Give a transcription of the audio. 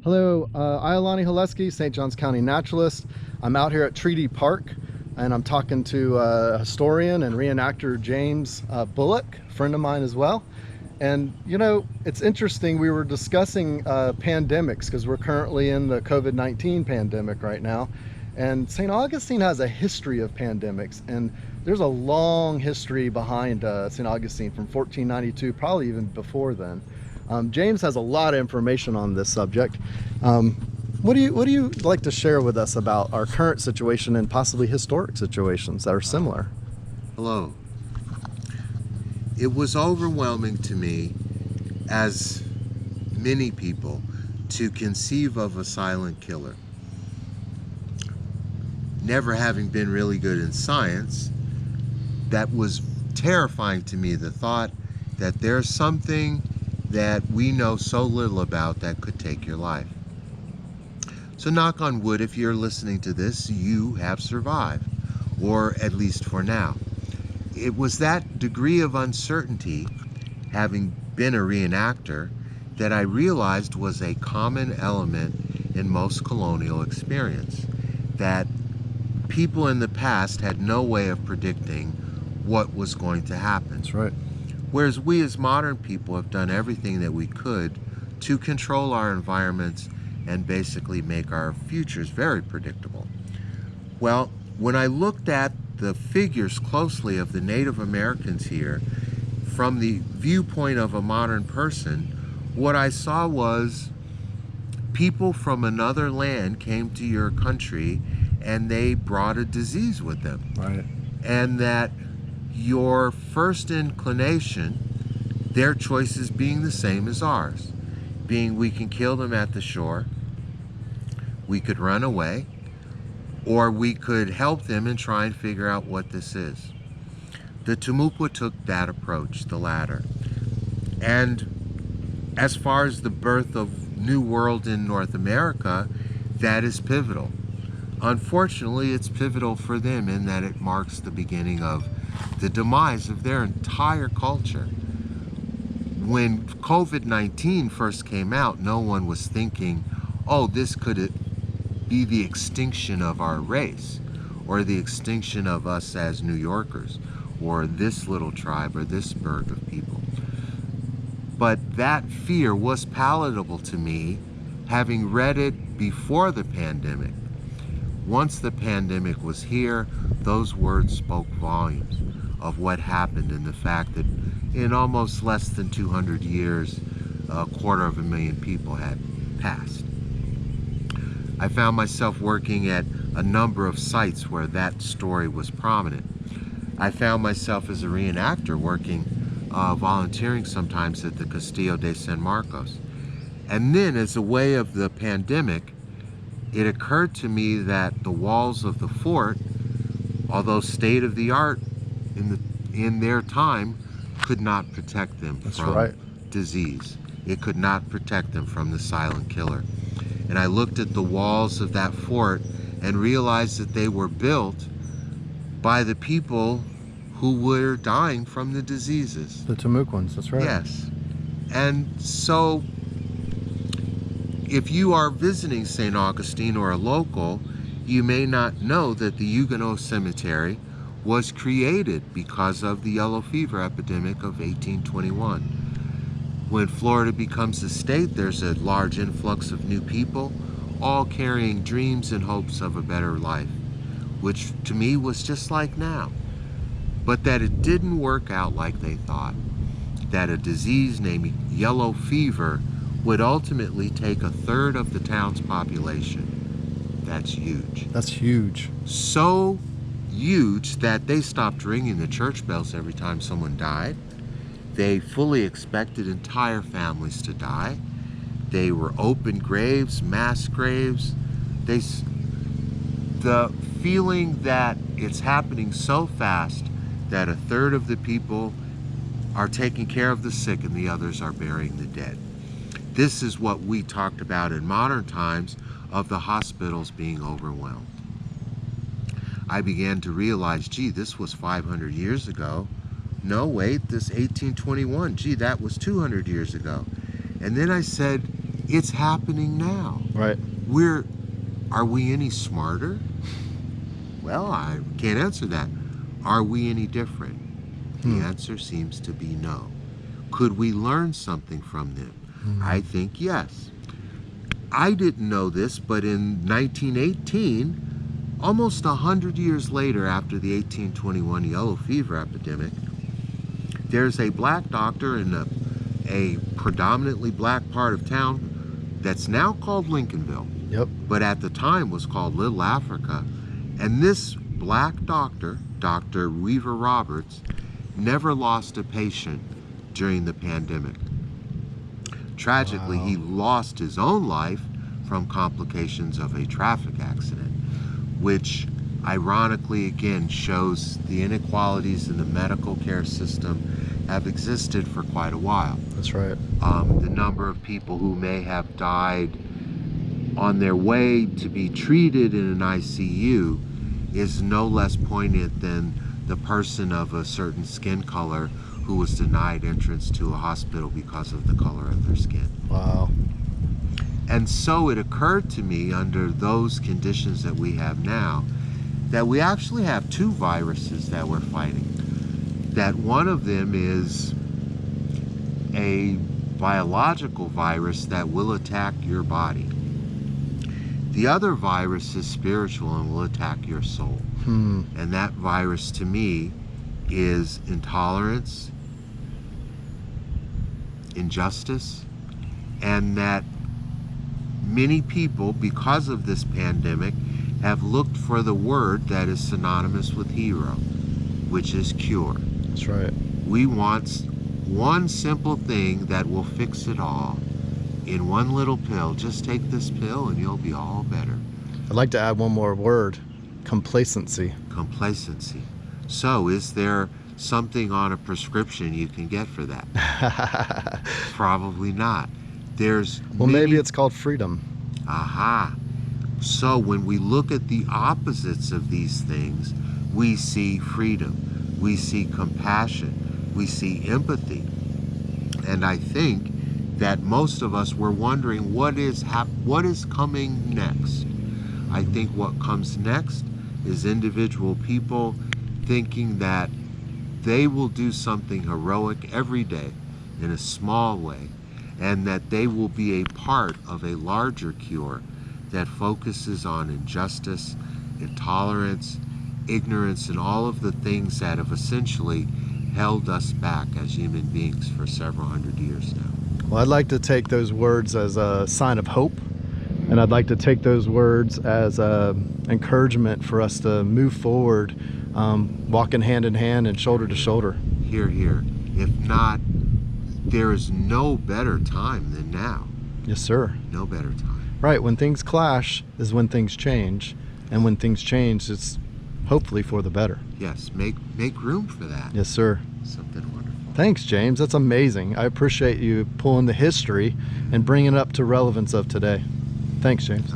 Hello, Iolani Haleski, St. Johns County naturalist. I'm out here at Treaty Park and I'm talking to historian and reenactor James Bullock, a friend of mine as well. And you know, it's interesting, we were discussing pandemics because we're currently in the COVID-19 pandemic right now. And St. Augustine has a history of pandemics, and there's a long history behind St. Augustine from 1492, probably even before then. James has a lot of information on this subject. What do you like to share with us about our current situation and possibly historic situations that are similar? Hello. It was overwhelming to me, as many people, to conceive of a silent killer. Never having been really good in science, that was terrifying to me, the thought that there's something that we know so little about that could take your life. So knock on wood, if you're listening to this, you have survived, or at least for now. It was that degree of uncertainty, having been a reenactor, that I realized was a common element in most colonial experience, that people in the past had no way of predicting what was going to happen. That's right. Whereas we as modern people have done everything that we could to control our environments and basically make our futures very predictable. Well, when I looked at the figures closely of the Native Americans here, from the viewpoint of a modern person, what I saw was people from another land came to your country and they brought a disease with them. Right. And that your first inclination, their choices being the same as ours, being we can kill them at the shore, we could run away, or we could help them and try and figure out what this is. The Timucua took that approach, the latter. And as far as the birth of New World in North America, that is pivotal. Unfortunately, it's pivotal for them in that it marks the beginning of the demise of their entire culture. When COVID-19 first came out, no one was thinking, oh, this could be the extinction of our race, or the extinction of us as New Yorkers, or this little tribe, or this burg of people. But that fear was palatable to me, having read it before the pandemic. Once the pandemic was here, those words spoke volumes of what happened, and the fact that in almost less than 200 years, 250,000 people had passed. I found myself working at a number of sites where that story was prominent. I found myself as a reenactor working, volunteering sometimes at the Castillo de San Marcos. And then, as a way of the pandemic, it occurred to me that the walls of the fort, although state-of-the-art in their time, could not protect them from disease. It could not protect them from the silent killer. And I looked at the walls of that fort and realized that they were built by the people who were dying from the diseases. The Timucuans, that's right. Yes. And so, if you are visiting St. Augustine or a local, you may not know that the Huguenot Cemetery was created because of the yellow fever epidemic of 1821. When Florida becomes a state, there's a large influx of new people, all carrying dreams and hopes of a better life, which to me was just like now. But that it didn't work out like they thought, that a disease named yellow fever would ultimately take a third of the town's population. That's huge. That's huge. So huge that they stopped ringing the church bells every time someone died. They fully expected entire families to die. They were open graves, mass graves. The feeling that it's happening so fast that a third of the people are taking care of the sick and the others are burying the dead. This is what we talked about in modern times of the hospitals being overwhelmed. I began to realize, gee, this was 500 years ago. No, wait, this 1821, gee, that was 200 years ago. And then I said, It's happening now. Right. Are we any smarter? Well, I can't answer that. Are we any different? The answer seems to be no. Could we learn something from them? I think yes. I didn't know this, but in 1918, almost 100 years later after the 1821 yellow fever epidemic, there's a black doctor in a predominantly black part of town that's now called Lincolnville, Yep. but at the time was called Little Africa. And this black doctor, Dr. Weaver Roberts, never lost a patient during the pandemic. Tragically, he lost his own life from complications of a traffic accident, which ironically again shows the inequalities in the medical care system have existed for quite a while. That's right. The number of people who may have died on their way to be treated in an ICU is no less poignant than the person of a certain skin color who was denied entrance to a hospital because of the color of their skin. Wow. And so it occurred to me, under those conditions that we have now, that we actually have two viruses that we're fighting. That one of them is a biological virus that will attack your body. The other virus is spiritual and will attack your soul. And that virus to me is intolerance, injustice, and that many people, because of this pandemic, have looked for the word that is synonymous with hero, which is cure. That's right. We want one simple thing that will fix it all in one little pill. Just take this pill and you'll be all better. I'd like to add one more word: complacency. Complacency. So is there something on a prescription you can get for that? Probably not. Well, maybe it's called freedom. Aha. So when we look at the opposites of these things, we see freedom, we see compassion, we see empathy. And I think that most of us were wondering what is coming next. I think what comes next is individual people thinking that they will do something heroic every day in a small way, and that they will be a part of a larger cure that focuses on injustice, intolerance, ignorance, and all of the things that have essentially held us back as human beings for several hundred years now. Well, I'd like to take those words as a sign of hope, and I'd like to take those words as encouragement for us to move forward, walking hand in hand and shoulder to shoulder. Hear, hear. If not, there is no better time than now. Yes, sir. No better time. Right. When things clash is when things change, and when things change, it's hopefully for the better. Yes, make room for that. Yes, sir. Something wonderful. Thanks, James. That's amazing. I appreciate you pulling the history and bringing it up to relevance of today. Thanks, James.